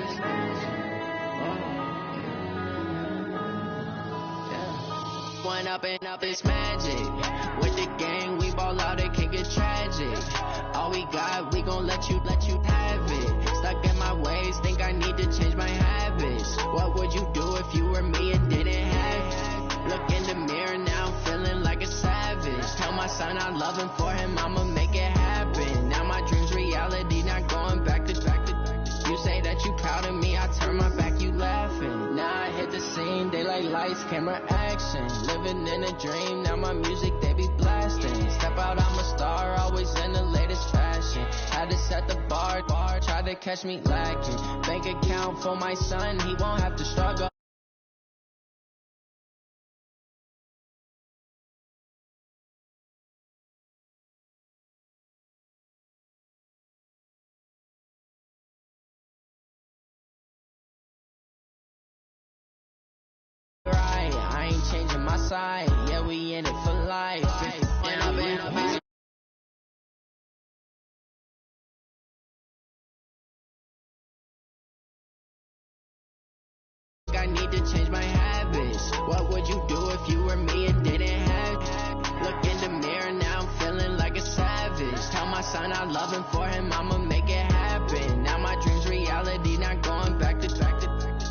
it's magic. One up and up, it's magic. With the gang, we ball out, it can get tragic. All we got, we gon' let you have it. Stuck in my ways, think I need to change my habits. What would you do if you were me and didn't have it? Look in the mirror now, I'm feeling like a savage. Tell my son I love him, for him I'ma make it happen. Now my dream's reality, not going back to. You say that you proud of me, I turn my back, you laughing. Now I hit the scene, daylight lights, camera action. Living in a dream, now my music they be blasting. Step out, I'm a star, always in the latest fashion. Had to set the bar, try to catch me lacking. Bank account for my son, he won't have to struggle. I ain't changing my side, yeah, we in it for life. I need to change my habits. What would you do if you were me and didn't have it? Look in the mirror, now I'm feeling like a savage. Tell my son I love him, for him I'ma make it happen. Now my dream's reality, not going back to.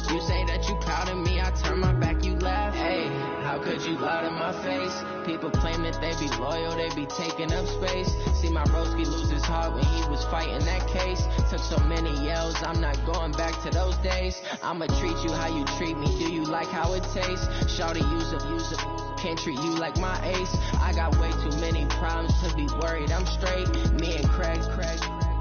You say that you proud of me, I turn my back, you laugh. Hey, how could you lie to my face? People claim that they be loyal, they be taking up space. See my broski lose his heart when he was fighting that case. Took so many yells, I'm not going back to those days. I'ma treat you how you treat me, do you like how it tastes? Shawty, use a can't treat you like my ace. I got way too many problems to be worried, I'm straight. Me and Craig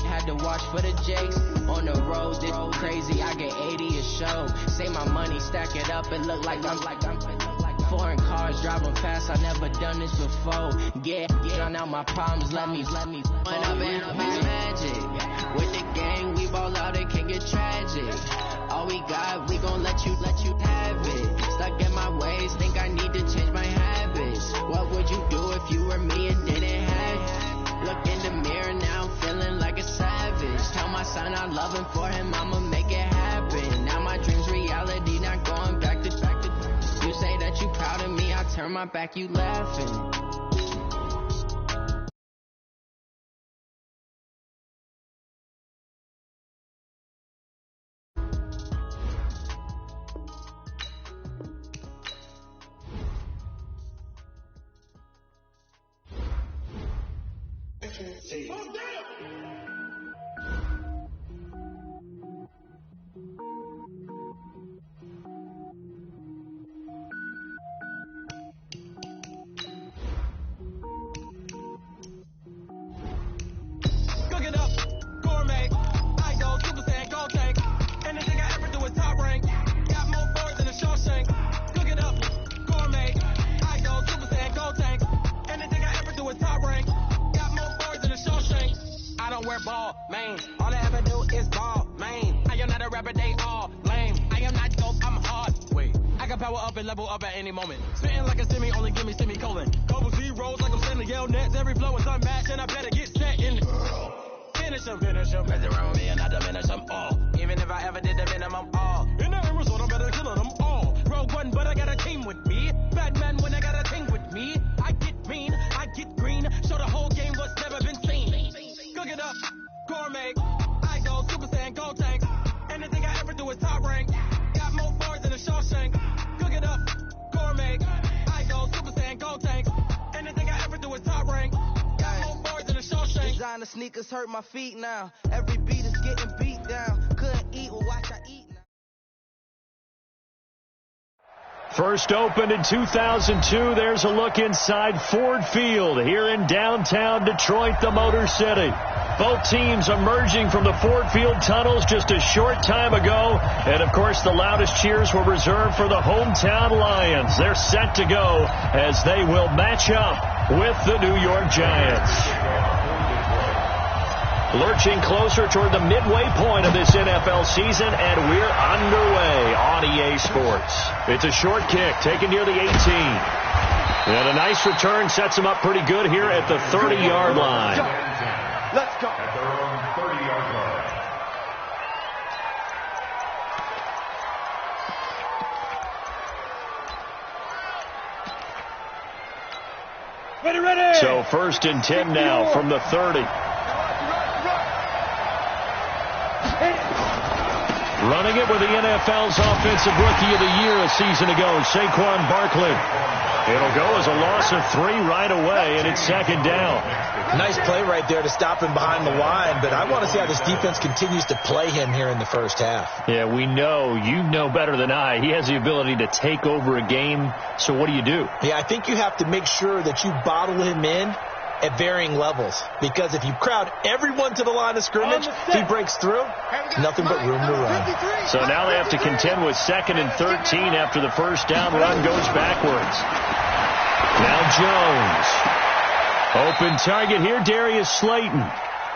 had to watch for the Jakes. On the road, it's crazy, I get 80 a show. Say my money, stack it up, and look like I'm foreign cars, driving fast, I never done this before. Get on out my problems, let me One up and up, it's magic. With the gang, we ball out, it can get tragic. All we got, we gon' let you have it. Stuck in my ways, think I need to change my habits. What would you do if you were me and didn't have it? Look in the mirror, now I'm feeling like a savage. Tell my son I love him, for him I'ma make it happen. Now my dream's reality, not going back to. You say that you proud of me, I turn my back, you laughing. Level up at any moment. Spitting like a semi, only give me semicolon. Couple zeros like I'm sending yell nets. Every flow is unmatched, and I better get set in. Finish them. Mess around with me and I diminish them all. Even if I ever did the minimum all. In the end result, I'm better killing them all. Rogue one, but I got a team with me. Bad man when I got a team with me. I get mean, I get green. Show the whole game what's never been seen. Cook it up, gourmet. I go Super Saiyan, gold tanks. Anything I ever do is top rank. Got more bars than a Shawshank. Cook it up, gourmet. I go Super Saiyan, gold tanks. Anything I ever do is top rank. Got more bars than a Shawshank. Designer sneakers hurt my feet now. Every beat is getting beat down. Couldn't eat, well watch I eat now. First opened in 2002. There's a look inside Ford Field here in downtown Detroit, the Motor City. Both teams emerging from the Ford Field tunnels just a short time ago. And, of course, the loudest cheers were reserved for the hometown Lions. They're set to go as they will match up with the New York Giants. Lurching closer toward the midway point of this NFL season, and we're underway on EA Sports. It's a short kick taken near the 18. And a nice return sets him up pretty good here at the 30-yard line. Let's go. At their own 30-yard line. So 1st and 10 now from the 30. Running it with the NFL's Offensive Rookie of the Year a season ago, Saquon Barkley. It'll go as a loss of 3 right away, and it's 2nd down. Nice play right there to stop him behind the line, but I want to see how this defense continues to play him here in the first half. Yeah, we know. You know better than I. He has the ability to take over a game, so what do you do? Yeah, I think you have to make sure that you bottle him in at varying levels, because if you crowd everyone to the line of scrimmage, if he breaks through, nothing but room to run. So now they have to contend with 2nd and 13 after the first down run goes backwards. Now Jones. Open target here, Darius Slayton.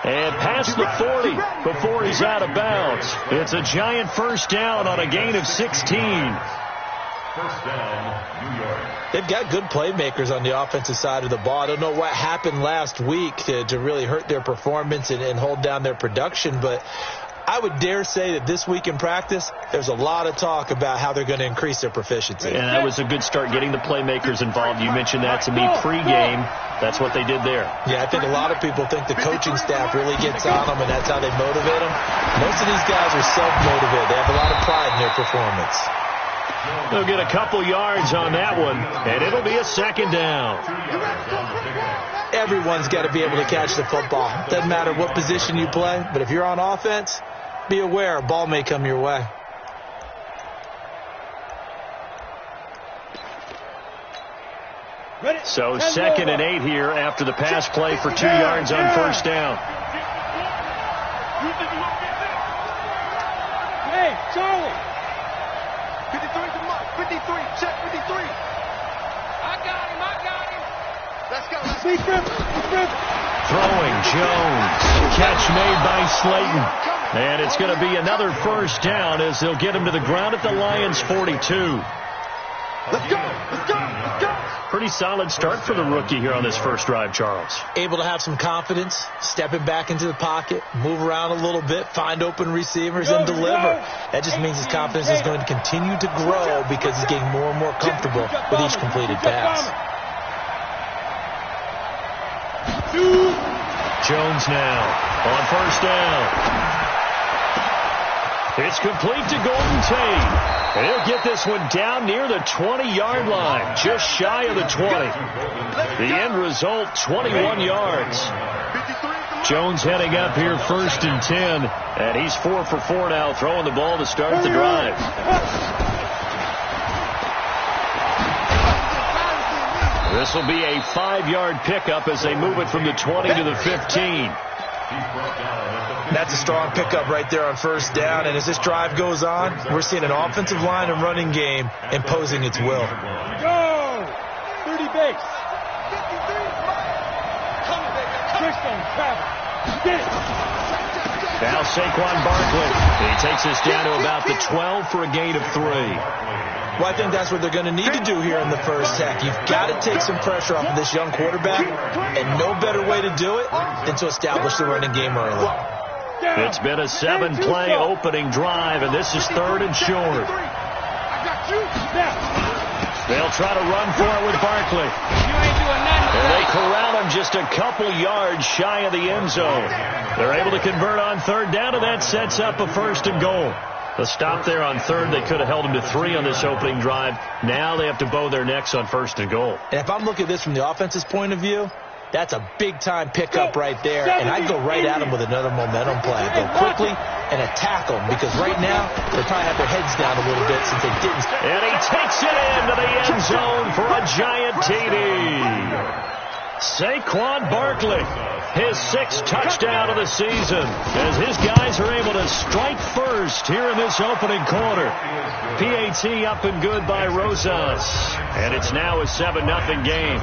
And past the 40 before he's out of bounds. It's a giant first down on a gain of 16. First down, New York. They've got good playmakers on the offensive side of the ball. I don't know what happened last week to really hurt their performance and hold down their production, but I would dare say that this week in practice, there's a lot of talk about how they're going to increase their proficiency. And that was a good start, getting the playmakers involved. You mentioned that to me pregame. That's what they did there. Yeah, I think a lot of people think the coaching staff really gets on them, and that's how they motivate them. Most of these guys are self-motivated. They have a lot of pride in their performance. They'll get a couple yards on that one, and it'll be a 2nd down. Everyone's got to be able to catch the football. Doesn't matter what position you play, but if you're on offense, be aware a ball may come your way. So 2nd and 8 here after the pass play for 2 yards on first down. Hey, Charlie. 53 to Mike. 53. Check 53. I got him. Let's go. Throwing Jones. Catch made by Slayton. And it's going to be another first down as they'll get him to the ground at the Lions' 42. Let's go. Pretty solid start for the rookie here on this first drive, Charles. Able to have some confidence, stepping back into the pocket, move around a little bit, find open receivers, and deliver. That just means his confidence is going to continue to grow because he's getting more and more comfortable with each completed pass. Jones now on first down. It's complete to Golden Tate. And he'll get this one down near the 20-yard line, just shy of the 20. The end result, 21 yards. Jones heading up here 1st and 10, and he's 4 for 4 now, throwing the ball to start the drive. This will be a 5-yard pickup as they move it from the 20 to the 15. That's a strong pickup right there on first down, and as this drive goes on, we're seeing an offensive line and running game imposing its will. Go! 30 base. Now Saquon Barkley. He takes us down to about the 12 for a gain of 3. Well, I think that's what they're going to need to do here in the first half. You've got to take some pressure off of this young quarterback, and no better way to do it than to establish the running game early. It's been a 7-play opening drive, and this is 3rd and short. They'll try to run for it with Barkley. And they corral him just a couple yards shy of the end zone. They're able to convert on 3rd down, and that sets up a 1st and goal. The stop there on 3rd, they could have held him to 3 on this opening drive. Now they have to bow their necks on 1st and goal. And if I'm looking at this from the offense's point of view, that's a big-time pickup right there, and I'd go right at them with another momentum play. Go quickly and attack them, because right now they probably have their heads down a little bit since they didn't. And he takes it into the end zone for a giant TD. Saquon Barkley, his 6th touchdown of the season, as his guys are able to strike first here in this opening quarter. PAT up and good by Rosas, and it's now a 7-0 game.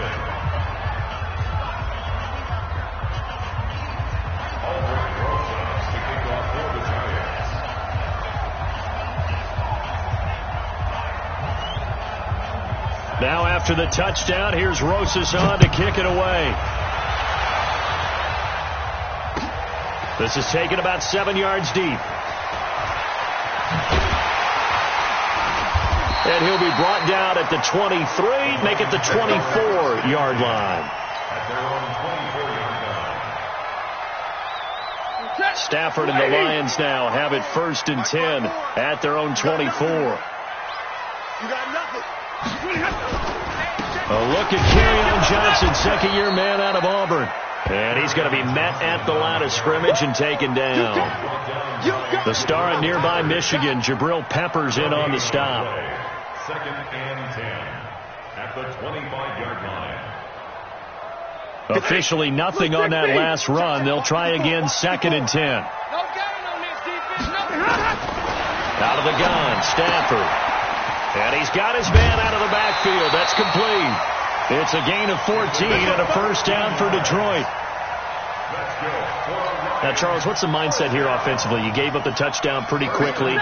Now after the touchdown, here's Rosas on to kick it away. This is taken about 7 yards deep. And he'll be brought down at the 23, make it the 24-yard line. at their own 24-yard line. Stafford and the Lions now have it 1st and 10 at their own 24. You got nothing. A look at Kerryon Johnson, second-year man out of Auburn. And he's going to be met at the line of scrimmage and taken down. The star at nearby Michigan, Jabril Peppers, in on the stop. 2nd and 10 at the 25-yard line. Officially nothing on that last run. They'll try again 2nd and 10. Out of the gun, Stafford. And he's got his man out of the backfield. That's complete. It's a gain of 14 and a first down for Detroit. Now, Charles, what's the mindset here offensively? You gave up the touchdown pretty quickly.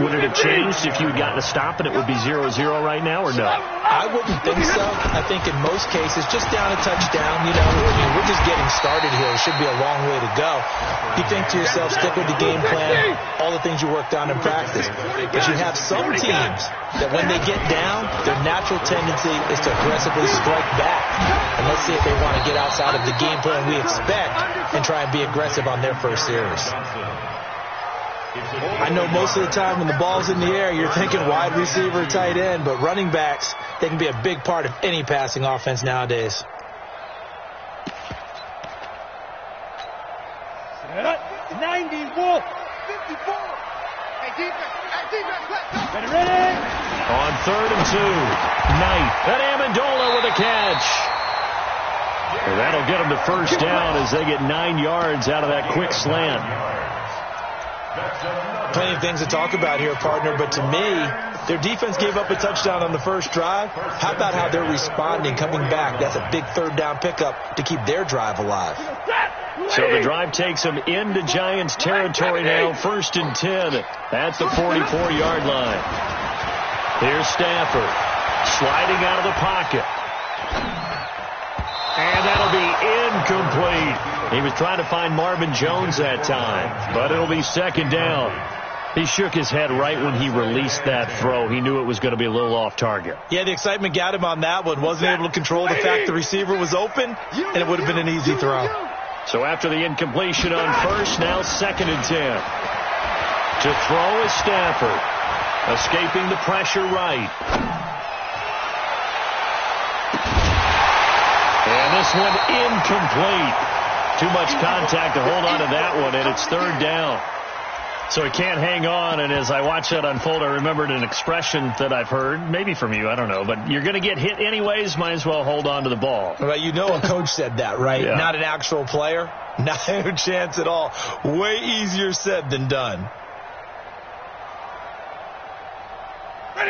Would it have changed if you had gotten a stop and it would be 0-0 right now, or no? I wouldn't think so. I think in most cases, just down a touchdown, you know, I mean, we're just getting started here. It should be a long way to go. You think to yourself, stick with the game plan, all the things you worked on in practice. But you have some teams that when they get down, their natural tendency is to aggressively strike back. And let's see if they want to get outside of the game plan we expect and try and be aggressive on their first series. I know most of the time when the ball's in the air, you're thinking wide receiver, tight end, but running backs, they can be a big part of any passing offense nowadays. 94, 54. Hey, defense, let's go. Ready? On 3rd and 2, Knight. And Amendola with a catch. And that'll get them to first down as they get 9 yards out of that quick slant. Plenty of things to talk about here, partner, but to me, their defense gave up a touchdown on the first drive. How about how they're responding, coming back? That's a big 3rd down pickup to keep their drive alive. So the drive takes them into Giants territory now, 1st and 10 at the 44-yard line. Here's Stafford sliding out of the pocket. And that'll be incomplete. He was trying to find Marvin Jones that time, but it'll be 2nd down. He shook his head right when he released that throw. He knew it was going to be a little off target. Yeah, the excitement got him on that one. Wasn't able to control the fact the receiver was open, and it would have been an easy throw. So after the incompletion on first, now 2nd and 10. To throw is Stafford. Escaping the pressure right. And this one incomplete. Too much contact to hold on to that one, and it's 3rd down. So he can't hang on, and as I watch that unfold, I remembered an expression that I've heard, maybe from you, I don't know, but you're going to get hit anyways, might as well hold on to the ball. Well, you know a coach said that, right? Yeah. Not an actual player. Not a chance at all. Way easier said than done.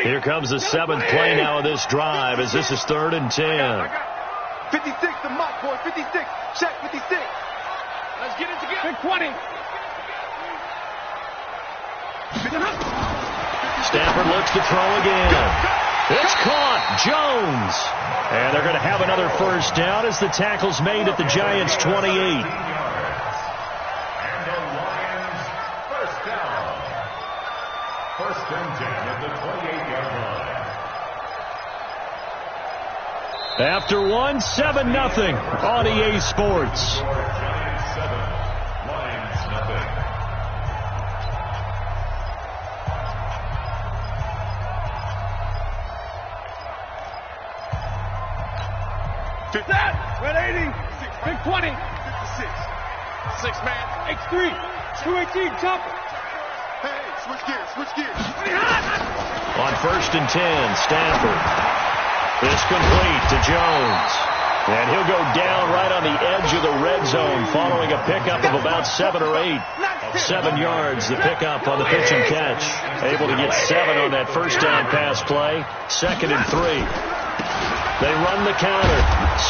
Here comes the 7th play now of this drive as this is 3rd and 10. 56 to Mike, boy. 56. Check 56. Let's get it together. Big 20. Stafford looks to throw again. It's caught. Jones. And they're going to have another first down as the tackle's made at the Giants' 28. And the Lions first down. 1st and 10 at the 28-yard line. After 7-0 on EA Sports. Giants 7, Lions nothing. That. 180. Big 20. 56. 6 man. X3. 218. Jump. Hey, switch gears. Switch gears. On 1st and 10, Stafford. It's complete to Jones. And he'll go down right on the edge of the red zone following a pickup of about 7 or 8. 7 yards, the pickup on the pitch and catch. Able to get 7 on that first down pass play. 2nd and 3. They run the counter.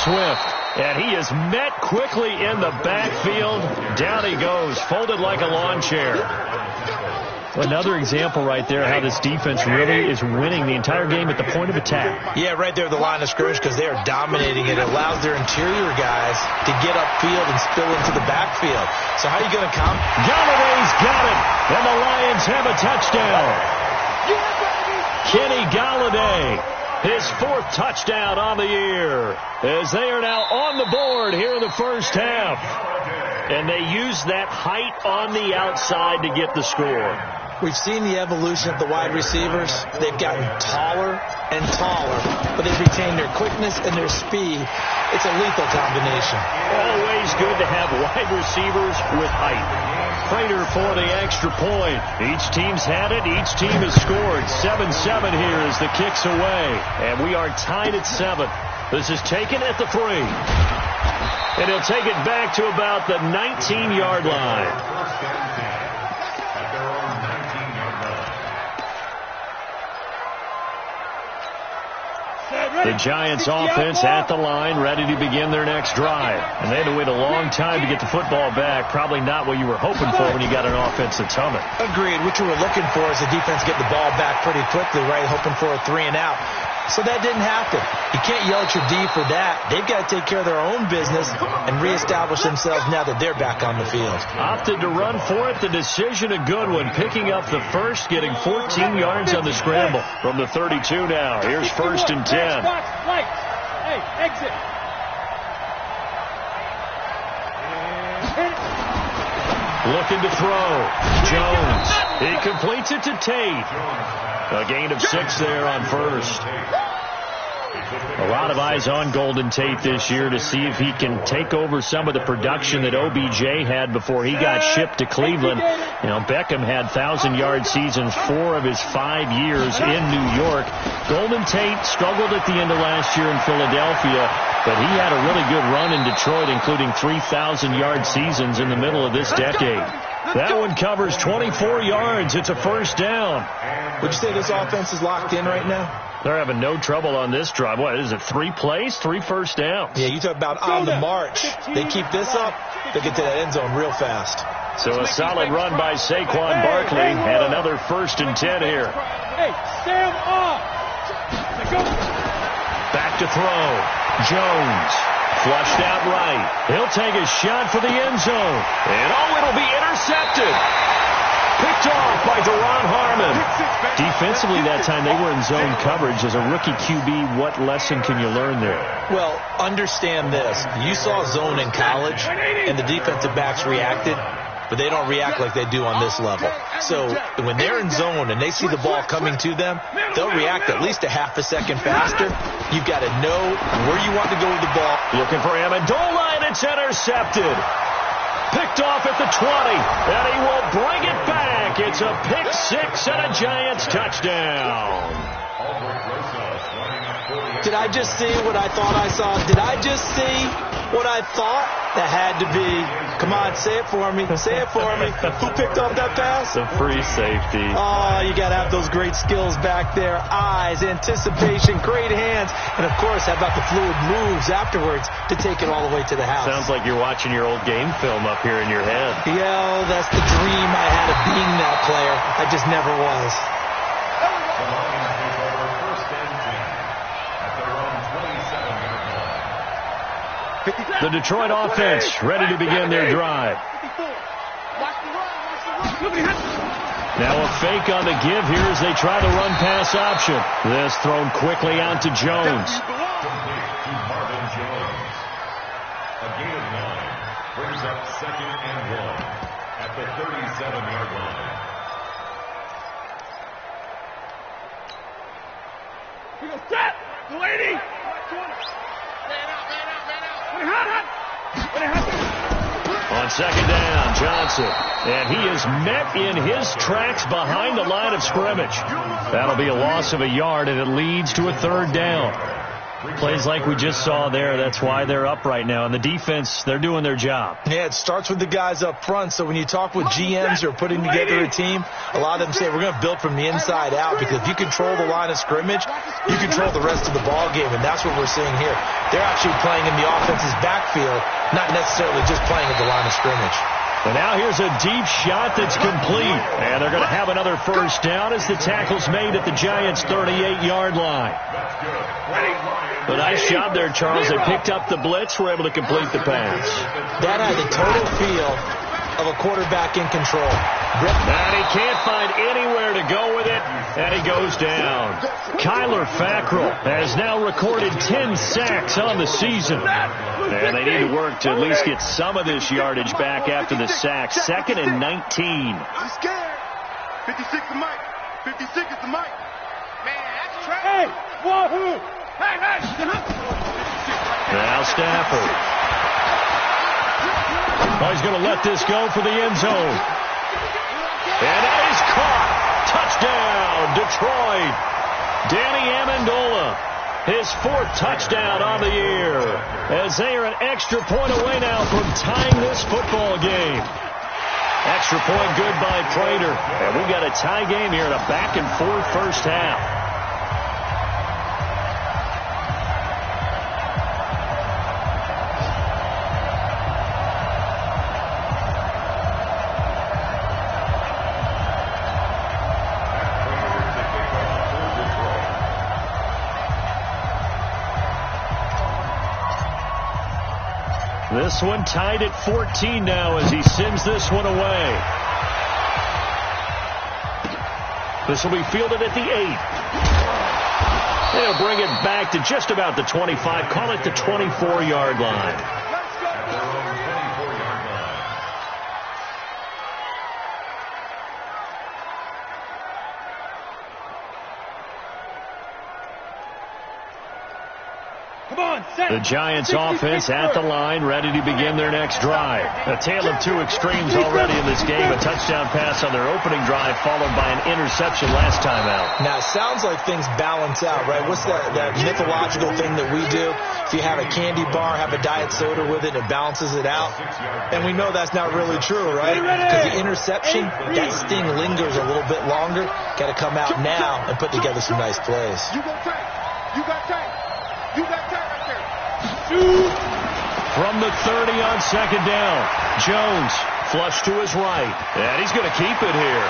Swift. And he is met quickly in the backfield. Down he goes, folded like a lawn chair. Another example right there how this defense really is winning the entire game at the point of attack. Yeah, right there at the line of scrimmage because they are dominating it. It allows their interior guys to get upfield and spill into the backfield. So how are you going to come? Galladay's got it, and the Lions have a touchdown. Kenny Galladay his 4th touchdown on the year, as they are now on the board here in the first half. And they use that height on the outside to get the score. We've seen the evolution of the wide receivers. They've gotten taller and taller, but they've retained their quickness and their speed. It's a lethal combination. Always good to have wide receivers with height. Prater for the extra point. Each team's had it. Each team has scored. 7-7 here as the kick's away. And we are tied at 7. This is taken at the 3. And he'll take it back to about the 19-yard line. The Giants offense at the line, ready to begin their next drive. And they had to wait a long time to get the football back. Probably not what you were hoping for when you got an offense that's humming. Agreed. What you were looking for is the defense get the ball back pretty quickly, right? Hoping for a 3 and out. So that didn't happen. You can't yell at your D for that. They've got to take care of their own business and reestablish themselves now that they're back on the field. Opted to run for it. The decision a good one. Picking up the first, getting 14 yards on the scramble from the 32 now. Here's 1st and 10. Hey, exit. Looking to throw. Jones. He completes it to Tate. A gain of 6 there on first. A lot of eyes on Golden Tate this year to see if he can take over some of the production that OBJ had before he got shipped to Cleveland. You know, Beckham had 1,000-yard seasons 4 of his 5 years in New York. Golden Tate struggled at the end of last year in Philadelphia, but he had a really good run in Detroit, including 3,000-yard seasons in the middle of this decade. That one covers 24 yards. It's a first down. Would you say this offense is locked in right now? They're having no trouble on this drive. What is it, 3 plays, 3 first downs? Yeah, you talk about on the march. They keep this up, they get to that end zone real fast. So a solid run by Saquon Barkley and another 1st and 10 here. Hey, Sam off. Back to throw. Jones. Flushed out right. He'll take a shot for the end zone. And it'll be intercepted. Picked off by Deron Harmon. Defensively that time they were in zone coverage. As a rookie QB, what lesson can you learn there? Well, understand this. You saw zone in college, and the defensive backs reacted, but they don't react like they do on this level. So when they're in zone and they see the ball coming to them, they'll react at least a half a second faster. You've got to know where you want to go with the ball. Looking for Amendola, and it's intercepted. Picked off at the 20, and he will bring it back. It's a pick 6 and a Giants touchdown. Did I just see what I thought I saw? Did I just see what I thought? That had to be. Come on, say it for me. Say it for me. Who picked up that pass? The free safety. Oh, you got to have those great skills back there. Eyes, anticipation, great hands. And, of course, how about the fluid moves afterwards to take it all the way to the house? Sounds like you're watching your old game film up here in your head. Yeah, that's the dream I had of being that player. I just never was. The Detroit offense ready to begin their drive. Now a fake on the give here as they try the run-pass option. This thrown quickly out to Jones. A gain of 9 brings up 2nd and 1 at the 37-yard line. We go set. Lady. On 2nd down, Johnson. And he is met in his tracks behind the line of scrimmage. That'll be a loss of a yard, and it leads to a 3rd down. Plays like we just saw there. That's why they're up right now. And the defense, they're doing their job. Yeah, it starts with the guys up front. So when you talk with GMs who are putting together a team, a lot of them say we're going to build from the inside out, because if you control the line of scrimmage, you control the rest of the ball game, and that's what we're seeing here. They're actually playing in the offense's backfield, not necessarily just playing at the line of scrimmage. And now here's a deep shot that's complete. And they're going to have another 1st down as the tackle's made at the Giants' 38-yard line. A nice job there, Charles. They picked up the blitz, were able to complete the pass. That had the total feel of a quarterback in control. And he can't find anywhere to go with it. And he goes down. Kyler Fackrell has now recorded 10 sacks on the season. And they need to work to at least get some of this yardage back after the sack. 2nd and 19. I'm scared. 56 is Mike. 56 is the Mike. Man, that's trash. Hey, wahoo. Hey. Now Stafford. Oh, he's going to let this go for the end zone. And that is caught. Touchdown, Detroit. Danny Amendola, his 4th touchdown on the year, as they are an extra point away now from tying this football game. Extra point good by Prater. And we've got a tie game here in a back-and-forth first half. This one tied at 14 now as he sends this one away. This will be fielded at the 8. They'll bring it back to just about the 25. Call it the 24-yard line. The Giants offense at the line, ready to begin their next drive. A tale of two extremes already in this game. A touchdown pass on their opening drive, followed by an interception last time out. Now, it sounds like things balance out, right? What's that mythological thing that we do? If you have a candy bar, have a diet soda with it, it balances it out. And we know that's not really true, right? Because the interception, that sting lingers a little bit longer. Got to come out now and put together some nice plays. You got tight. You got tight. You got tight right there. From the 30 on 2nd down, Jones flush to his right, and he's going to keep it here.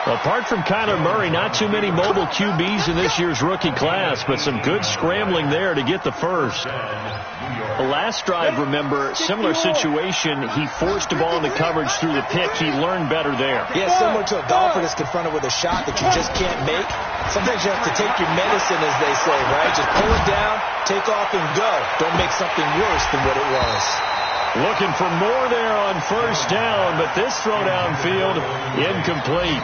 Apart from Kyler Murray, not too many mobile QBs in this year's rookie class, but some good scrambling there to get the first. The last drive, remember, similar situation. He forced a ball into coverage through the pick. He learned better there. Yeah, similar to a golfer that's confronted with a shot that you just can't make. Sometimes you have to take your medicine, as they say, right? Just pull it down, take off, and go. Don't make something worse than what it was. Looking for more there on 1st down, but this throw downfield, incomplete.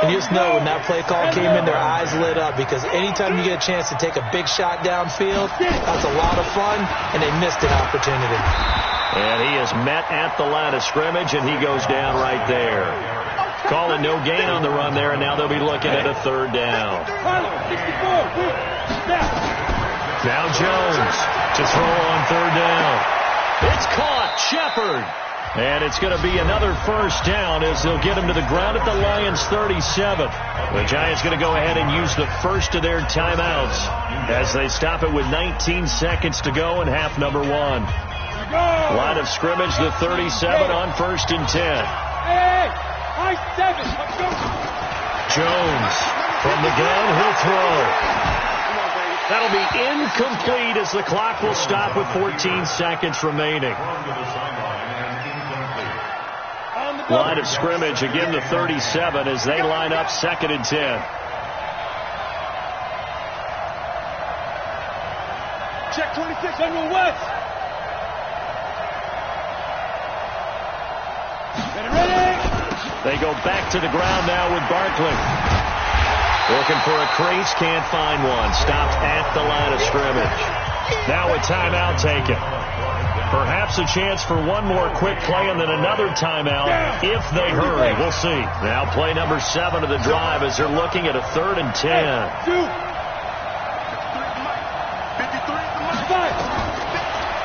And you just know when that play call came in, their eyes lit up, because anytime you get a chance to take a big shot downfield, that's a lot of fun, and they missed an opportunity. And he is met at the line of scrimmage, and he goes down right there. Calling no gain on the run there, and now they'll be looking at a 3rd down. Now Jones to throw on 3rd down. It's caught. Shepard. And it's going to be another 1st down as they'll get him to the ground at the Lions' 37. The Giants going to go ahead and use the first of their timeouts as they stop it with 19 seconds to go in half number 1. Line of scrimmage, the 37 on 1st and 10. Jones from the gun, he'll throw. That'll be incomplete as the clock will stop with 14 seconds remaining. Line of scrimmage, again the 37 as they line up 2nd and 10. Check 26 on your west. They go back to the ground now with Barkley. Looking for a crease, can't find one. Stopped at the line of scrimmage. Now a timeout taken. Perhaps a chance for one more quick play and then another timeout if they hurry. We'll see. Now play number 7 of the drive as they're looking at a 3rd and 10.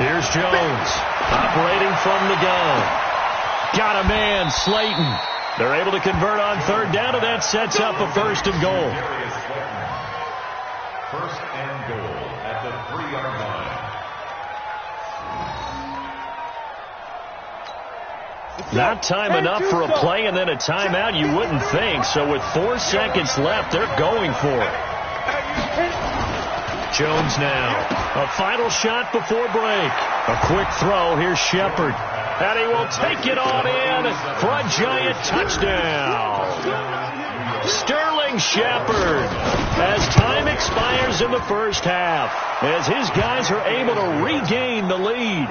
Here's Jones operating from the gun. Got a man, Slayton. They're able to convert on 3rd down, and that sets up a 1st and goal. 1st and goal at the 3-yard line. Not time enough for a play and then a timeout, you wouldn't think. So with 4 seconds left, they're going for it. Jones now. A final shot before break. A quick throw. Here's Shepard. And he will take it on in for a Giant touchdown. Sterling Shepard as time expires in the first half, as his guys are able to regain the lead.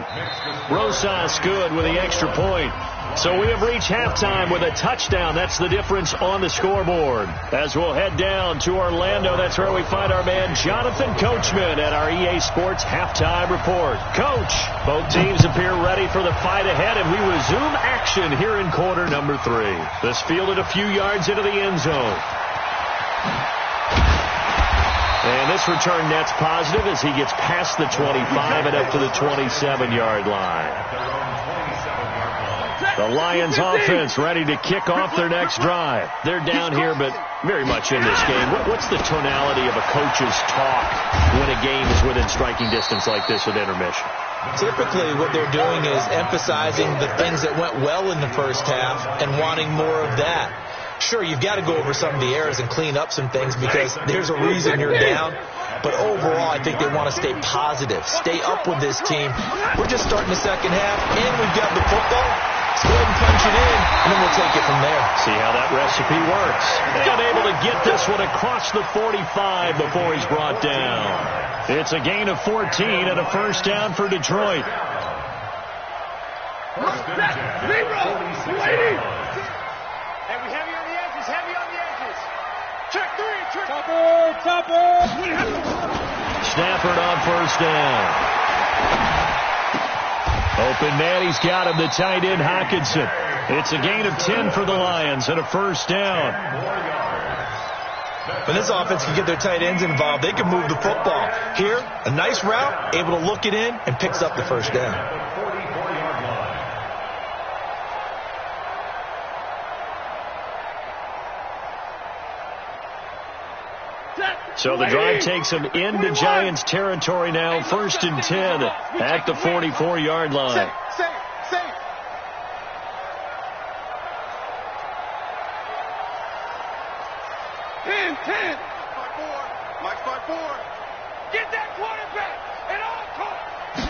Rosas good with the extra point. So we have reached halftime with a touchdown. That's the difference on the scoreboard. As we'll head down to Orlando, that's where we find our man Jonathan Coachman at our EA Sports Halftime Report. Coach, both teams appear ready for the fight ahead, and we resume action here in quarter number 3. This fielded a few yards into the end zone. And this return net's positive as he gets past the 25 and up to the 27-yard line. The Lions offense ready to kick off their next drive. They're down here, but very much in this game. What's the tonality of a coach's talk when a game is within striking distance like this with intermission? Typically, what they're doing is emphasizing the things that went well in the first half and wanting more of that. Sure, you've got to go over some of the errors and clean up some things because there's a reason you're down. But overall, I think they want to stay positive, stay up with this team. We're just starting the second half, and we've got the football. Let's go ahead and punch it in, and then we'll take it from there. See how that recipe works. And able to get this one across the 45 before he's brought down. It's a gain of 14 and a first down for Detroit. Stafford on first down. Open man, he's got him, the tight end Hockenson. It's a gain of 10 for the Lions and a first down. When this offense can get their tight ends involved, they can move the football. Here, a nice route, able to look it in, and picks up the first down. So the drive takes them into Giants territory now, 1st and 10 at the 44-yard line. Mike 5-4. Get that quarterback at all costs.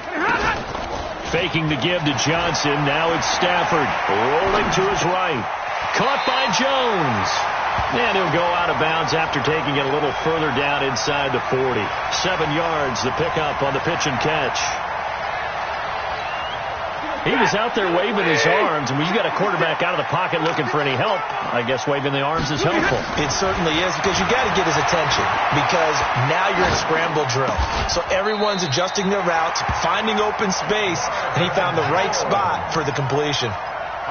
Faking the give to Johnson. Now it's Stafford rolling to his right. Caught by Jones. And he'll go out of bounds after taking it a little further down inside the 40. 7 yards, the pickup on the pitch and catch. He was out there waving his arms, and when you got a quarterback out of the pocket looking for any help, I guess waving the arms is helpful. It certainly is, because you got to get his attention, because now you're in scramble drill. So everyone's adjusting their routes, finding open space, and he found the right spot for the completion.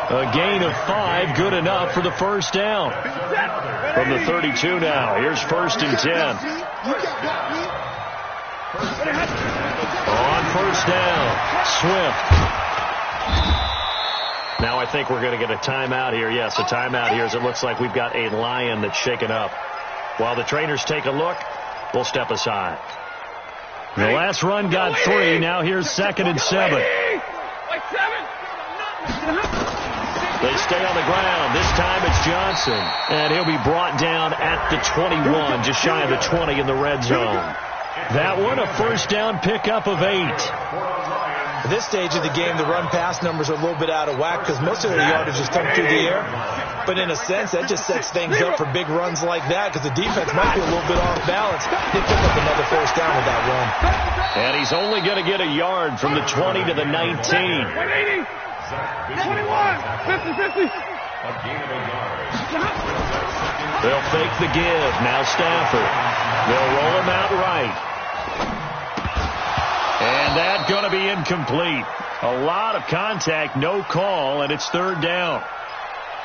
A gain of 5, good enough for the first down. From the 32 now, here's 1st and 10. On first down, Swift. Now I think we're going to get a timeout here. Yes, a timeout here, as it looks like we've got a Lion that's shaken up. While the trainers take a look, we'll step aside. The last run got 3. Now here's 2nd and 7. They stay on the ground. This time it's Johnson. And he'll be brought down at the 21, just shy of the 20 in the red zone. That one, a first down pickup of 8. At this stage of the game, the run-pass numbers are a little bit out of whack because most of their yardage is come through the air. But in a sense, that just sets things up for big runs like that because the defense might be a little bit off balance. They pick up another first down with that run. And he's only going to get a yard from the 20 to the 19. 21, 50-50. They'll fake the give. Now Stafford. They'll roll him out right. And that's going to be incomplete. A lot of contact, no call, and it's 3rd down.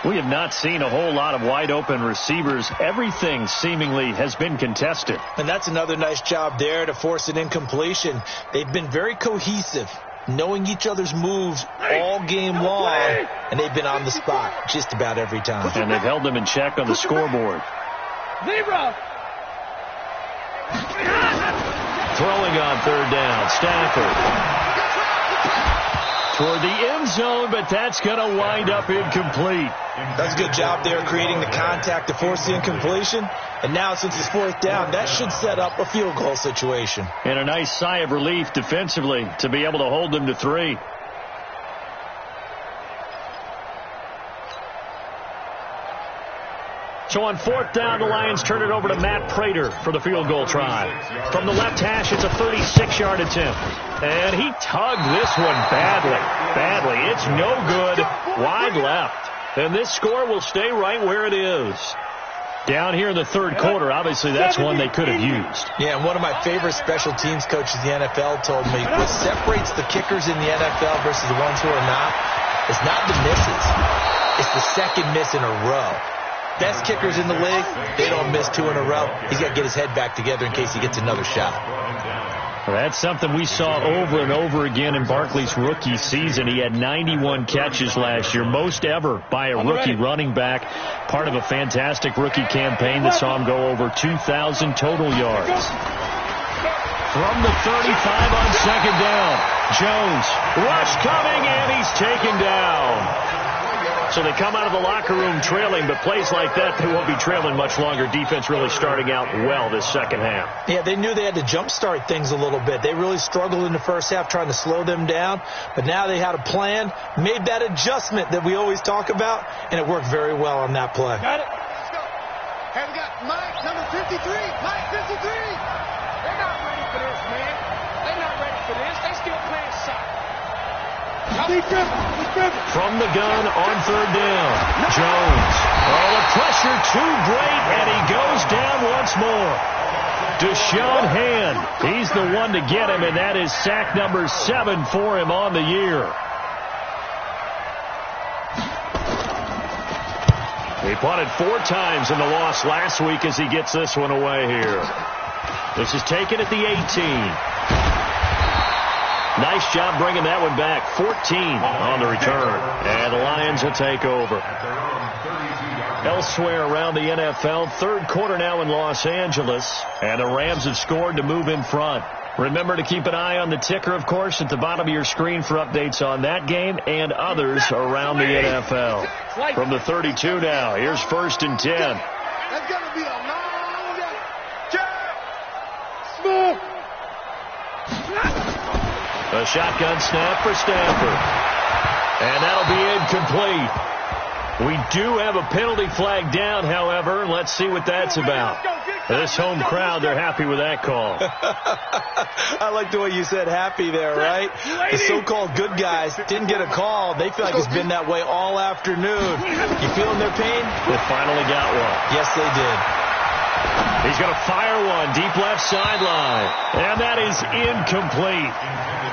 We have not seen a whole lot of wide open receivers. Everything seemingly has been contested. And that's another nice job there to force an incompletion. They've been very cohesive, knowing each other's moves all game long, and they've been on the spot just about every time. And they've held them in check on the scoreboard. Zebra. Throwing on 3rd down, Stafford. Toward the end zone, but that's going to wind up incomplete. That's a good job there creating the contact to force the incompletion. And now since it's 4th down, that should set up a field goal situation. And a nice sigh of relief defensively to be able to hold them to 3. So on 4th down, the Lions turn it over to Matt Prater for the field goal try. From the left hash, it's a 36-yard attempt. And he tugged this one badly. It's no good. Wide left. And this score will stay right where it is. Down here in the third quarter, obviously that's one they could have used. Yeah, and one of my favorite special teams coaches in the NFL told me what separates the kickers in the NFL versus the ones who are not, it's not the misses. It's the second miss in a row. Best kickers in the league, they don't miss 2 in a row. He's got to get his head back together in case he gets another shot. Well, that's something we saw over and over again in Barkley's rookie season. He had 91 catches last year, most ever by a rookie running back. Part of a fantastic rookie campaign that saw him go over 2,000 total yards. From the 35 on 2nd down, Jones, rush coming, and he's taken down. So they come out of the locker room trailing, but plays like that, they won't be trailing much longer. Defense really starting out well this second half. Yeah, they knew they had to jumpstart things a little bit. They really struggled in the first half trying to slow them down, but now they had a plan, made that adjustment that we always talk about, and it worked very well on that play. Got it. Let's go. Hey, we got Mike, number 53. Mike, 53. They're not ready for this, man. They're not ready for this. They still playing soccer. From the gun on 3rd down, Jones. Oh, the pressure too great, and he goes down once more. Deshaun Hand, he's the one to get him, and that is sack number 7 for him on the year. He punted 4 times in the loss last week as he gets this one away here. This is taken at the 18. Nice job bringing that one back. 14 on the return. And the Lions will take over. Elsewhere around the NFL, third quarter now in Los Angeles. And the Rams have scored to move in front. Remember to keep an eye on the ticker, of course, at the bottom of your screen for updates on that game and others around the NFL. From the 32 now, here's 1st and 10. That's going to be a long day. Smooth. A shotgun snap for Stafford. And that'll be incomplete. We do have a penalty flag down, however. Let's see what that's about. This home crowd, they're happy with that call. I like the way you said happy there, right? The so-called good guys didn't get a call. They feel like it's been that way all afternoon. You feeling their pain? They finally got one. Yes, they did. He's going to fire one deep left sideline. And that is incomplete.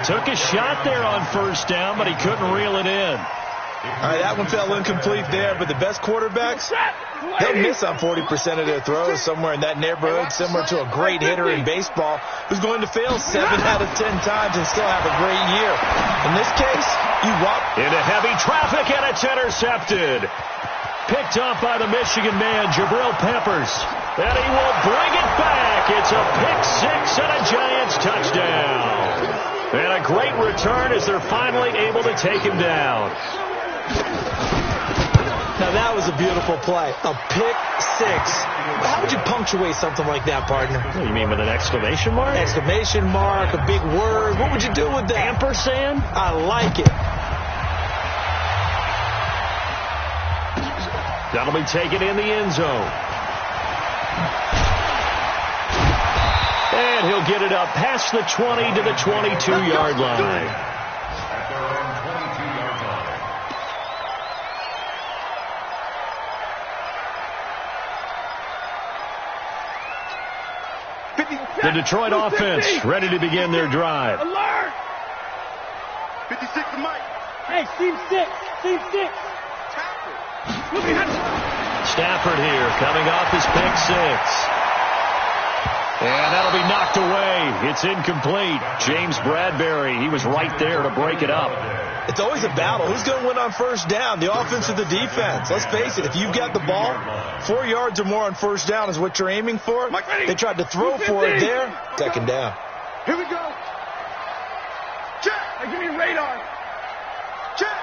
Took a shot there on 1st down, but he couldn't reel it in. All right, that one fell incomplete there, but the best quarterbacks, they'll miss on 40% of their throws, somewhere in that neighborhood, similar to a great hitter in baseball who's going to fail 7 out of 10 times and still have a great year. In this case, you walk into heavy traffic, and it's intercepted. Picked off by the Michigan man, Jabril Peppers. And he will bring it back. It's a pick 6 and a Giants touchdown. And a great return as they're finally able to take him down. Now that was a beautiful play. A pick 6. How would you punctuate something like that, partner? What do you mean, with an exclamation mark? Exclamation mark, a big word. What would you do with that? Ampersand? I like it. That'll be taken in the end zone. And he'll get it up past the 20 to the 22-yard line. At their own 22-yard line. The Detroit offense ready to begin their drive. Alert! 56 to Mike. Hey, team 6. Team 6. Stafford here coming off his pick 6. And that'll be knocked away. It's incomplete. James Bradbury, he was right there to break it up. It's always a battle. Who's going to win on 1st down, the offense or the defense? Let's face it, if you've got the ball, 4 yards or more on 1st down is what you're aiming for. They tried to throw for it there. 2nd down. Here we go. Check. Hey, give me radar. Check.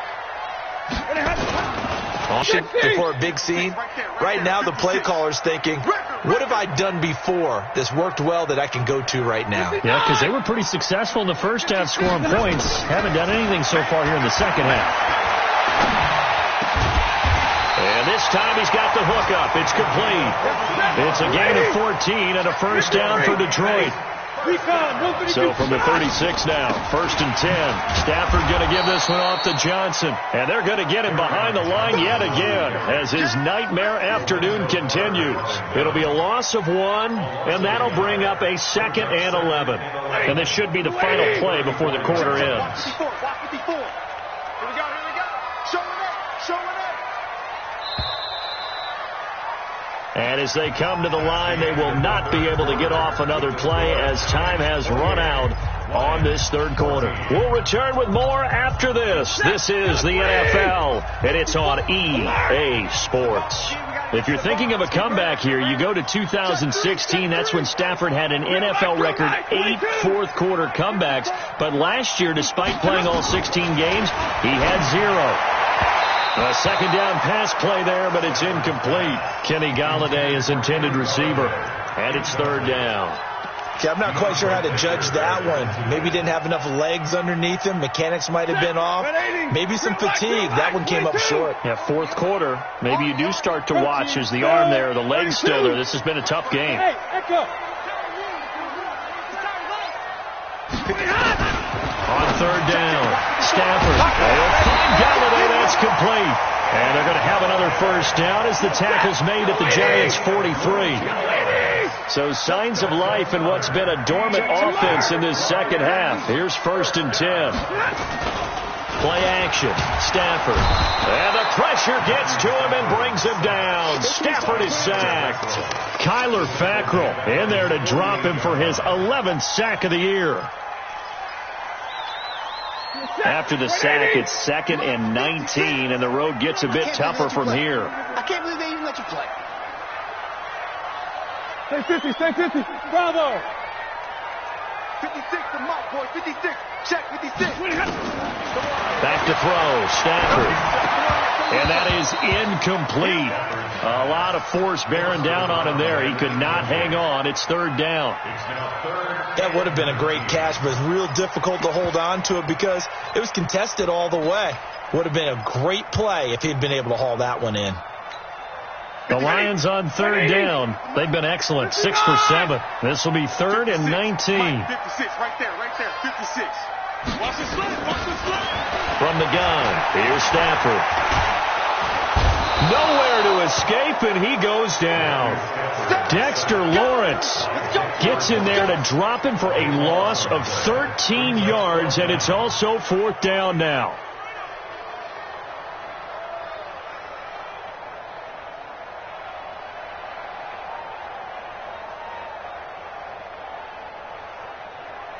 Before a big scene. Right now, the play caller's thinking, what have I done before that's worked well that I can go to right now? Yeah, because they were pretty successful in the first half scoring points. Haven't done anything so far here in the second half. And this time he's got the hook up. It's complete. It's a gain of 14 and a first down for Detroit. So from the 36 now, 1st and 10. Stafford going to give this one off to Johnson. And they're going to get him behind the line yet again as his nightmare afternoon continues. It'll be a loss of 1, and that'll bring up a 2nd and 11. And this should be the final play before the quarter ends. And as they come to the line, they will not be able to get off another play as time has run out on this third quarter. We'll return with more after this. This is the NFL, and it's on EA Sports. If you're thinking of a comeback here, you go to 2016. That's when Stafford had an NFL record 8 fourth-quarter comebacks. But last year, despite playing all 16 games, he had 0. A second down pass play there, but it's incomplete. Kenny Golladay is intended receiver, and it's 3rd down. Yeah, I'm not quite sure how to judge that one. Maybe he didn't have enough legs underneath him. Mechanics might have been off. Maybe some fatigue. That one came up short. Yeah, 4th quarter. Maybe you do start to watch. Is the arm there, the leg's still there. This has been a tough game. On 3rd down, Stafford. They'll find Golladay. That's complete. And they're going to have another first down as the tackle's made at the Giants' 43. So signs of life in what's been a dormant offense in this second half. Here's 1st and 10. Play action. Stafford. And the pressure gets to him and brings him down. Stafford is sacked. Kyler Fackrell in there to drop him for his 11th sack of the year. After the sack, it's 2nd and 19, and the road gets a bit tougher from here. I can't believe they even let you play. Stay 50. Bravo. 56 to Mike, boy. 56. Check 56. Back to throw. Stafford. And that is incomplete. A lot of force bearing down on him there. He could not hang on. It's 3rd down. That would have been a great catch, but it's real difficult to hold on to it because it was contested all the way. Would have been a great play if he'd been able to haul that one in. The Lions on 3rd down. They've been excellent. 6 for 7. This will be 3rd and 19. 56, right there. 56. Watch the slip. From the gun, here's Stafford. Nowhere to escape, and he goes down. Dexter Lawrence gets in there to drop him for a loss of 13 yards, and it's also 4th down now.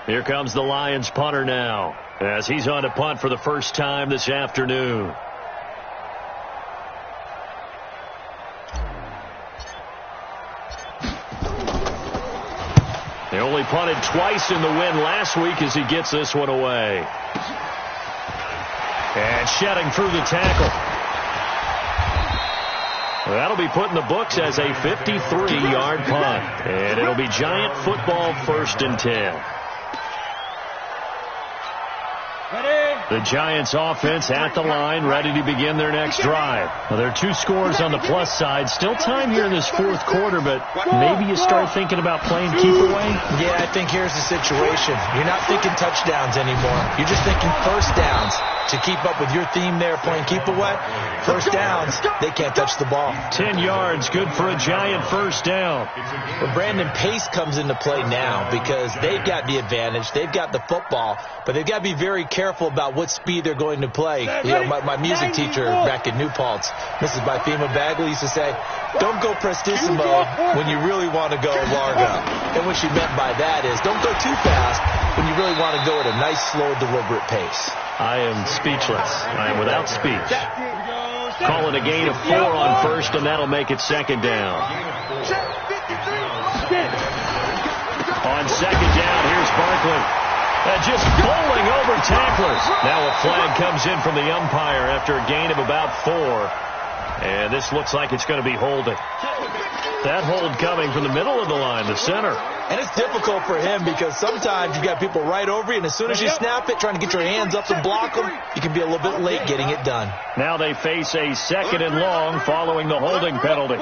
Here comes the Lions punter now, as he's on to punt for the first time this afternoon. They only punted twice in the win last week as he gets this one away. And shedding through the tackle. That'll be put in the books as a 53-yard punt. And it'll be Giant football 1st and 10. The Giants offense at the line, ready to begin their next drive. Well, there are 2 scores on the plus side. Still time here in this 4th quarter, but maybe you start thinking about playing keep away? Yeah, I think here's the situation. You're not thinking touchdowns anymore. You're just thinking first downs. To keep up with your theme there, playing keep away, first downs, they can't touch the ball. 10 yards, good for a Giant first down. Well, Brandon, pace comes into play now because they've got the advantage. They've got the football, but they've got to be very careful about what speed they're going to play. You know, my music teacher back at New Paltz, Mrs. Bifema Bagley, used to say, don't go prestissimo when you really want to go largo. And what she meant by that is don't go too fast when you really want to go at a nice, slow, deliberate pace. I am speechless. I am without speech. Call it a gain of 4 on 1st, and that'll make it 2nd down. On 2nd down, here's Barkley. Just bowling over tacklers. Now a flag comes in from the umpire after a gain of about 4. And this looks like it's going to be holding. That hold coming from the middle of the line, the center. And it's difficult for him because sometimes you've got people right over you, and as soon as you snap it, trying to get your hands up and block them, you can be a little bit late getting it done. Now they face a 2nd and long following the holding penalty.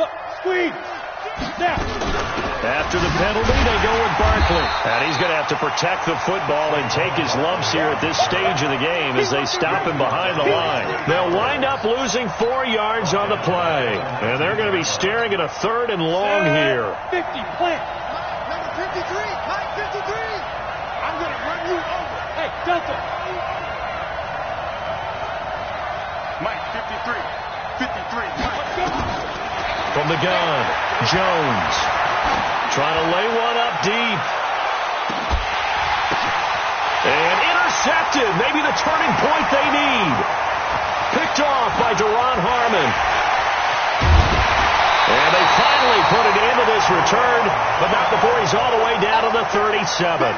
After the penalty, they go with Barkley. And he's going to have to protect the football and take his lumps here at this stage of the game as they stop him behind the line. They'll wind up losing 4 yards on the play. And they're going to be staring at a 3rd and long here. 50, plant. Number 53, Mike 53. I'm going to run you over. Hey, Delta. Mike 53, 53, Mike. From the gun, Jones trying to lay one up deep. And intercepted. Maybe the turning point they need. Picked off by Deron Harmon. And they finally put it into this return, but not before he's all the way down to the 37.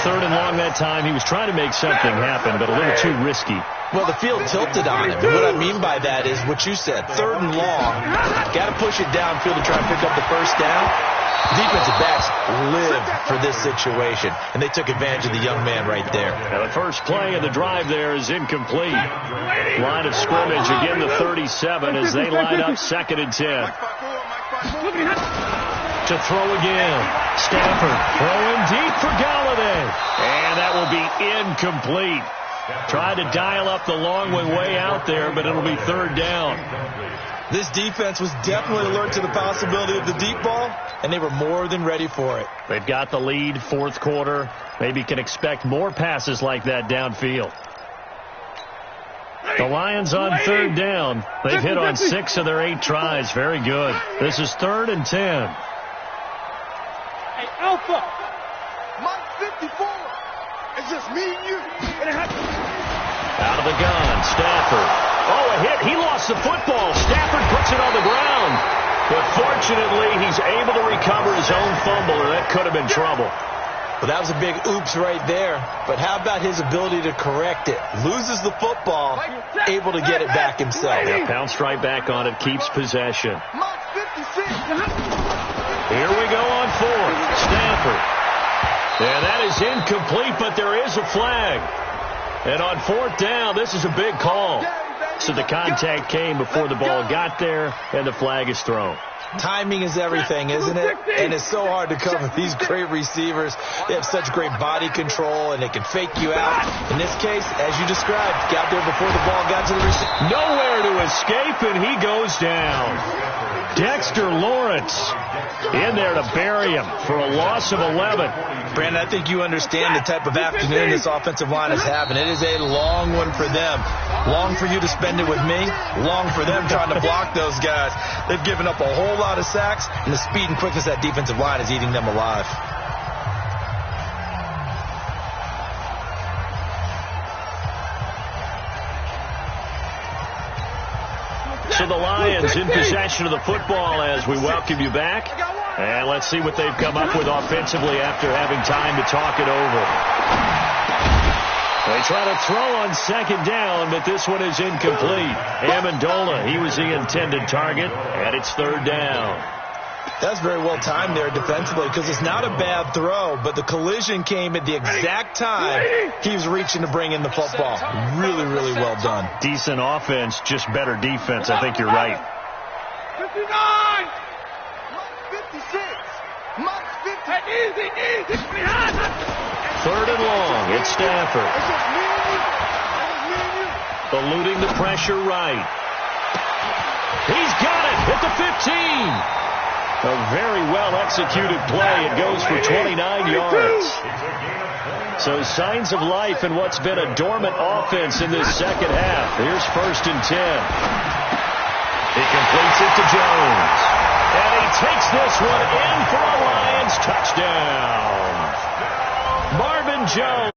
3rd and long that time. He was trying to make something happen, but a little too risky. Well, the field tilted on him. And what I mean by that is what you said. 3rd and long. Got to push it downfield to try and pick up the first down. Defensive backs live for this situation, and they took advantage of the young man right there. Now the first play of the drive there is incomplete. Line of scrimmage again the 37 as they line up 2nd and 10. To throw again. Stafford throwing deep for Galladay. And that will be incomplete. Tried to dial up the long one way out there, but it'll be 3rd down. This defense was definitely alert to the possibility of the deep ball, and they were more than ready for it. They've got the lead, 4th quarter. Maybe can expect more passes like that downfield. The Lions on 3rd down. They've hit on 6 of their 8 tries. Very good. This is 3rd and 10. Hey, Alpha. Mike 54. It's just me and you. Out of the gun, Stafford. Oh, a hit. He lost the football. Stafford puts it on the ground. But fortunately, he's able to recover his own fumble, or that could have been trouble. Well, that was a big oops right there. But how about his ability to correct it? Loses the football, able to get it back himself. Yeah, pounced right back on it, keeps possession. Mike 56. Here we go on 4th. Stafford. And that is incomplete, but there is a flag. And on 4th down, this is a big call. So the contact came before the ball got there, and the flag is thrown. Timing is everything, isn't it? And it's so hard to cover these great receivers. They have such great body control, and they can fake you out. In this case, as you described, got there before the ball got to the receiver. Nowhere to escape, and he goes down. Dexter Lawrence in there to bury him for a loss of 11. Brandon, I think you understand the type of afternoon this offensive line is having. It is a long one for them. Long for you to spend it with me. Long for them trying to block those guys. They've given up a whole lot of sacks, and the speed and quickness of that defensive line is eating them alive. So the Lions in possession of the football as we welcome you back. And let's see what they've come up with offensively after having time to talk it over. They try to throw on 2nd down, but this one is incomplete. Amendola, he was the intended target, and it's 3rd down. That's very well timed there defensively because it's not a bad throw, but the collision came at the exact time he was reaching to bring in the football. Really, really well done. Decent offense, just better defense. I think you're right. 59. Mike 56. Mike 50. Easy. 3rd and long. It's Stafford. It's just me and you. It's me and you. Eluding the pressure right. He's got it at the 15. A very well-executed play. It goes for 29 yards. So signs of life in what's been a dormant offense in this second half. Here's 1st and 10. He completes it to Jones. And he takes this one in for a Lions touchdown. Marvin Jones.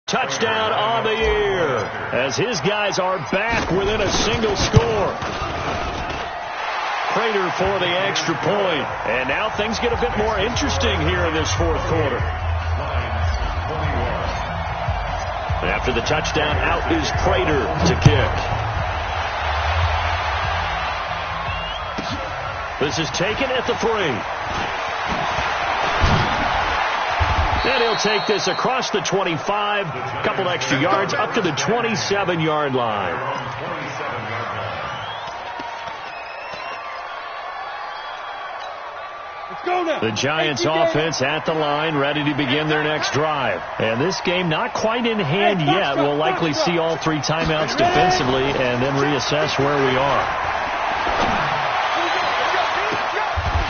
Touchdown on the year as his guys are back within a single score. Prater for the extra point. And now things get a bit more interesting here in this 4th quarter. After the touchdown, out is Prater to kick. This is taken at the 3. And he'll take this across the 25, a couple extra yards up to the 27-yard line. The Giants offense at the line, ready to begin their next drive. And this game not quite in hand yet. We'll likely see all 3 timeouts defensively and then reassess where we are.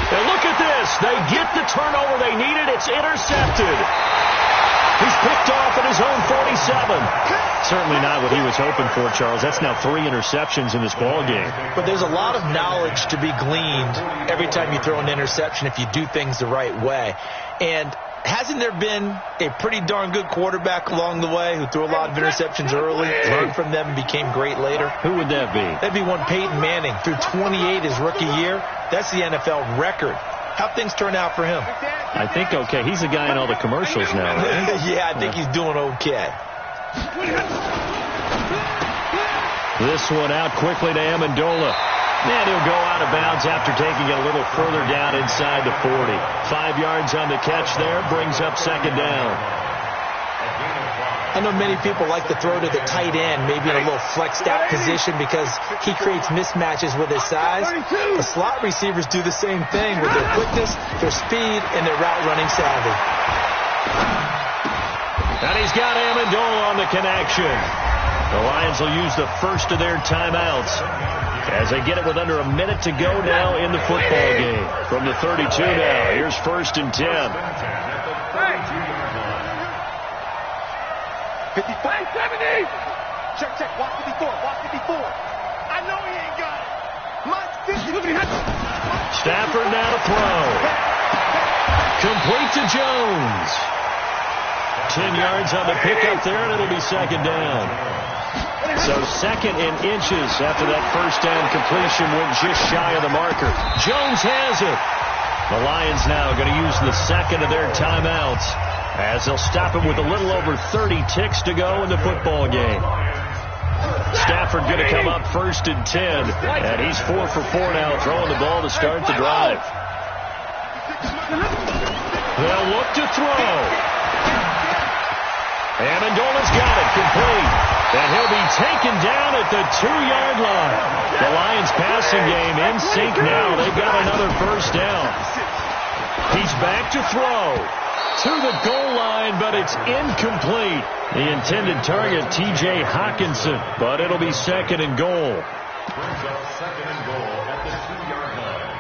And look at this. They get the turnover they needed. It's intercepted. He's picked off at his own 47. Certainly not what he was hoping for, Charles. That's now 3 interceptions in this ball game. But there's a lot of knowledge to be gleaned every time you throw an interception if you do things the right way. And hasn't there been a pretty darn good quarterback along the way who threw a lot of interceptions early, learned from them, and became great later? Who would that be? That'd be one Peyton Manning. Threw 28 his rookie year. That's the NFL record. How'd things turn out for him? I think okay. He's the guy in all the commercials now, right? Yeah, I think he's doing okay. This one out quickly to Amendola. And he'll go out of bounds after taking it a little further down inside the 40. 5 yards on the catch there, brings up second down. I know many people like to throw to the tight end, maybe in a little flexed out position because he creates mismatches with his size. The slot receivers do the same thing with their quickness, their speed, and their route running savvy. And he's got Amendola on the connection. The Lions will use the first of their timeouts as they get it with under a minute to go now in the football game. From the 32 now, here's 1st and 10. 55, 70. Check. Walk 54. I know he ain't got it. Stafford now to throw. Complete to Jones. 10 yards on the pickup there, and it'll be second down. So 2nd and inches after that first down completion went just shy of the marker. Jones has it. The Lions now going to use the 2nd of their timeouts as they'll stop him with a little over 30 ticks to go in the football game. Stafford going to come up 1st and 10, and he's 4 for 4 now, throwing the ball to start the drive. They'll look to throw. Amendola's got it, complete. And he'll be taken down at the 2-yard line. The Lions passing game in sync now. They've got another first down. He's back to throw. To the goal line, but it's incomplete. The intended target, T.J. Hockenson, but it'll be 2nd and goal. Brings up 2nd and goal at the 2-yard line.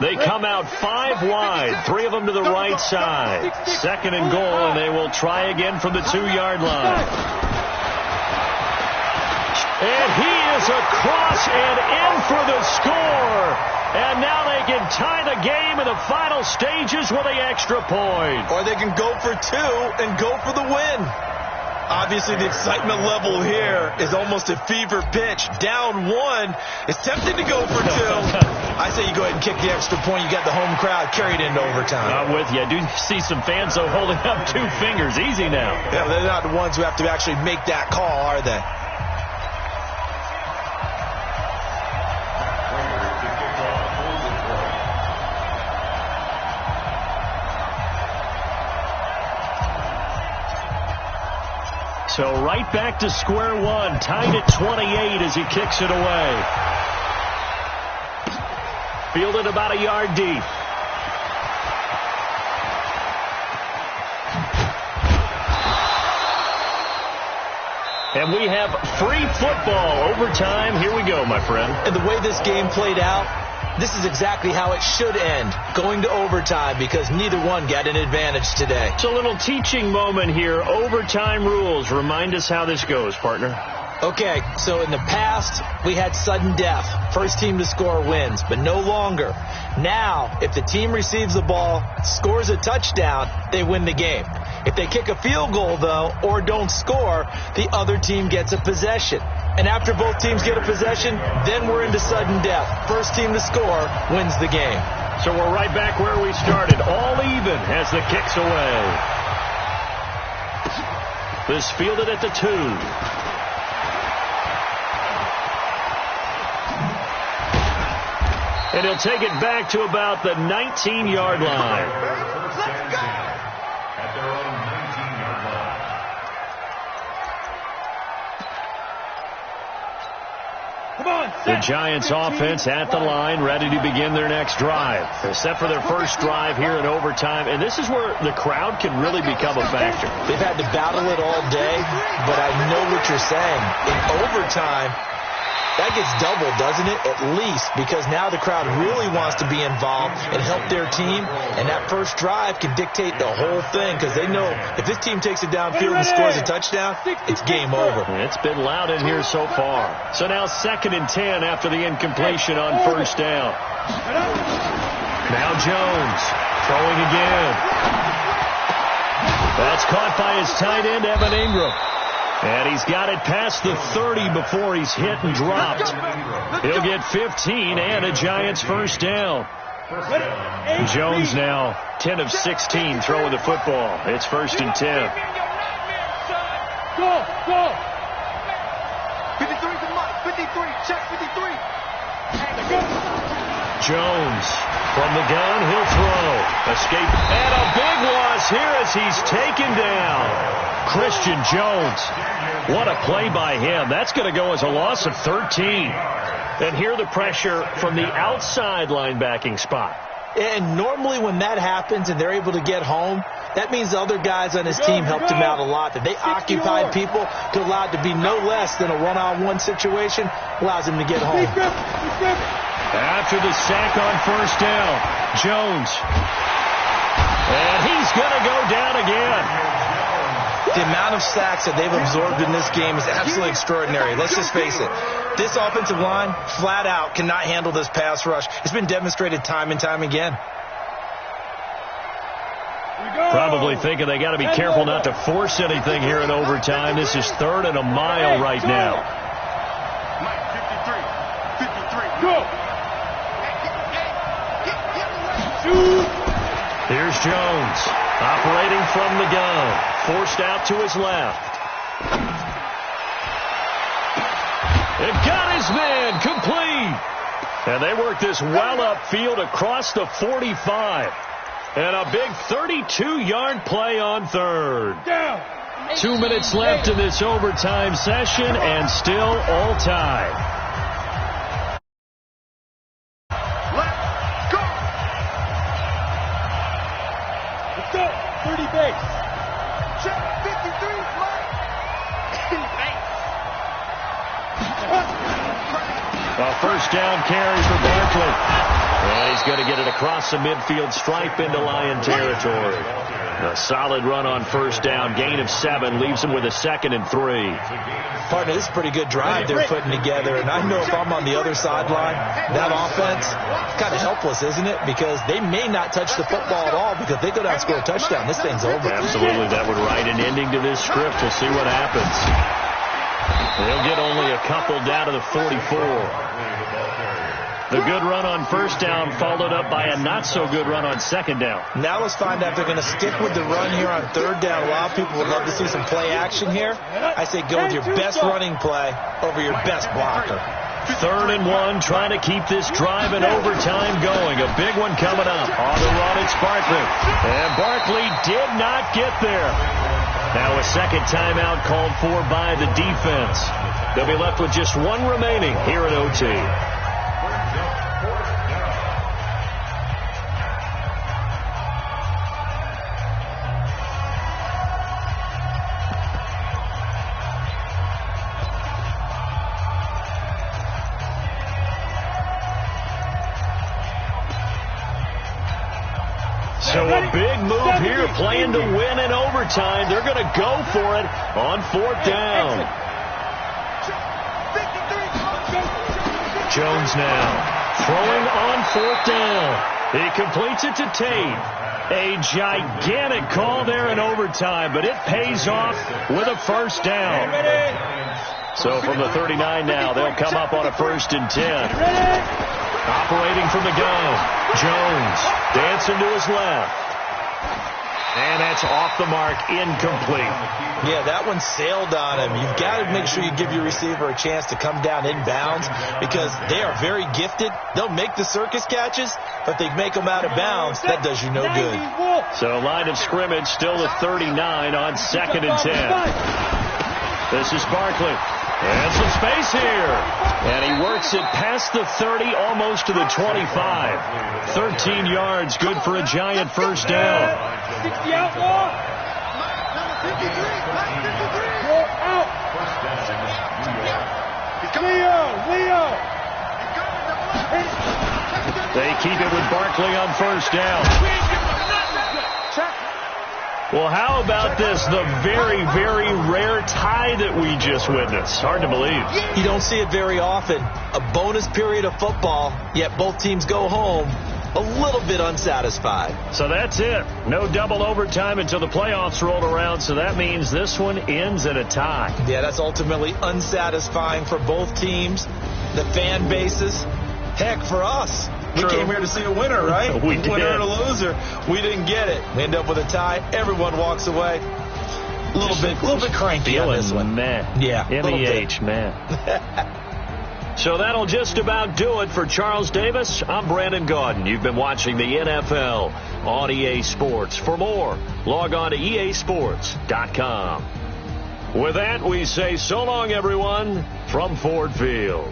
They come out 5 wide, 3 of them to the right side. 2nd and goal, and they will try again from the 2-yard line. And he is across and in for the score. And now they can tie the game in the final stages with the extra point. Or they can go for 2 and go for the win. Obviously, the excitement level here is almost a fever pitch. Down 1. It's tempting to go for 2. I say you go ahead and kick the extra point. You got the home crowd carried into overtime. I'm with you. I do see some fans, though, holding up 2 fingers. Easy now. Yeah, they're not the ones who have to actually make that call, are they? So right back to square one, tied at 28 as he kicks it away. Fielded about a yard deep. And we have free football. Overtime. Here we go, my friend. And the way this game played out, this is exactly how it should end, going to overtime, because neither one got an advantage today. It's a little teaching moment here. Overtime rules. Remind us how this goes, partner. Okay, so in the past, we had sudden death. First team to score wins, but no longer. Now, if the team receives the ball, scores a touchdown, they win the game. If they kick a field goal, though, or don't score, the other team gets a possession. And after both teams get a possession, then we're into sudden death. First team to score wins the game. So we're right back where we started. All even as the kick's away. This fielded at the 2. And he'll take it back to about the 19-yard line. First and 10 at their own 19-yard line. Come on, The Giants offense at the line, ready to begin their next drive. They're set for their first drive here in overtime, and this is where the crowd can really become a factor. They've had to battle it all day, but I know what you're saying. In overtime, that gets doubled, doesn't it? At least, because now the crowd really wants to be involved and help their team, and that first drive can dictate the whole thing because they know if this team takes it downfield and scores a touchdown, it's game over. It's been loud in here so far. So now 2nd and 10 after the incompletion on first down. Now Jones throwing again. That's caught by his tight end, Evan Ingram. And he's got it past the 30 before he's hit and dropped. He'll get 15 and a Giants first down. Jones now 10 of 16 throwing the football. It's 1st and 10. Go, go. 53 to Mike. 53. Check 53. Jones from the gun. He'll throw. Escape. And a big loss here as he's taken down. Christian Jones. What a play by him. That's going to go as a loss of 13. And here the pressure from the outside linebacking spot. And normally when that happens and they're able to get home, that means the other guys on his team helped him out a lot. That they occupied people to allow it to be no less than a one-on-one situation, allows him to get home. After the sack on first down, Jones. And he's going to go down again. The amount of sacks that they've absorbed in this game is absolutely extraordinary. Let's just face it. This offensive line, flat out, cannot handle this pass rush. It's been demonstrated time and time again. Probably thinking they got to be careful not to force anything here in overtime. This is 3rd and a mile right now. Mike, 53. 53. Go. Here's Jones operating from the gun. Forced out to his left. It got his man complete. And they work this well upfield across the 45. And a big 32-yard play on 3rd. 2 minutes left in this overtime session and still all tied. Let's go. Let's go. 30 base. Check 53. Mike. A first down carry for Barkley. And he's going to get it across the midfield stripe into Lion territory. A solid run on first down. Gain of 7 leaves him with a 2nd and 3. Partner, this is a pretty good drive they're putting together. And I know if I'm on the other sideline, that offense, it's kind of helpless, isn't it? Because they may not touch the football at all because if they go down and score a touchdown, this thing's over. Absolutely. That would write an ending to this script. We'll see what happens. They'll get only a couple down to the 44. The good run on first down followed up by a not-so-good run on second down. Now let's find out if they're going to stick with the run here on third down. A lot of people would love to see some play action here. I say go with your best running play over your best blocker. 3rd and 1, trying to keep this drive in overtime going. A big one coming up. On the run, it's Barkley. And Barkley did not get there. Now a second timeout called for by the defense. They'll be left with just one remaining here at OT. So a big move here, playing to win in overtime. They're going to go for it on 4th down. Jones now throwing on 4th down. He completes it to Tate. A gigantic call there in overtime, but it pays off with a first down. So from the 39 now, they'll come up on a 1st and 10. Operating from the gun, Jones dancing to his left. And that's off the mark, incomplete. Yeah, that one sailed on him. You've got to make sure you give your receiver a chance to come down inbounds because they are very gifted. They'll make the circus catches, but they make them out of bounds. That does you no good. So line of scrimmage still at 39 on 2nd and 10. This is Barkley. And some space here. And he works it past the 30, almost to the 25. 13 yards, good for a Giant first down. 60 outlaw. Go out. Leo. They keep it with Barkley on first down. Well, how about this? The very, very rare tie that we just witnessed. Hard to believe. You don't see it very often. A bonus period of football, yet both teams go home a little bit unsatisfied. So that's it. No double overtime until the playoffs roll around, so that means this one ends in a tie. Yeah, that's ultimately unsatisfying for both teams, the fan bases. Heck, for us. We came here to see a winner, right? We did. Winner and a loser. We didn't get it. We end up with a tie. Everyone walks away. A little bit cranky on this one. Man. Yeah. MEH, man. So that'll just about do it for Charles Davis. I'm Brandon Gaudin. You've been watching the NFL on EA Sports. For more, log on to easports.com. With that, we say so long, everyone, from Ford Field.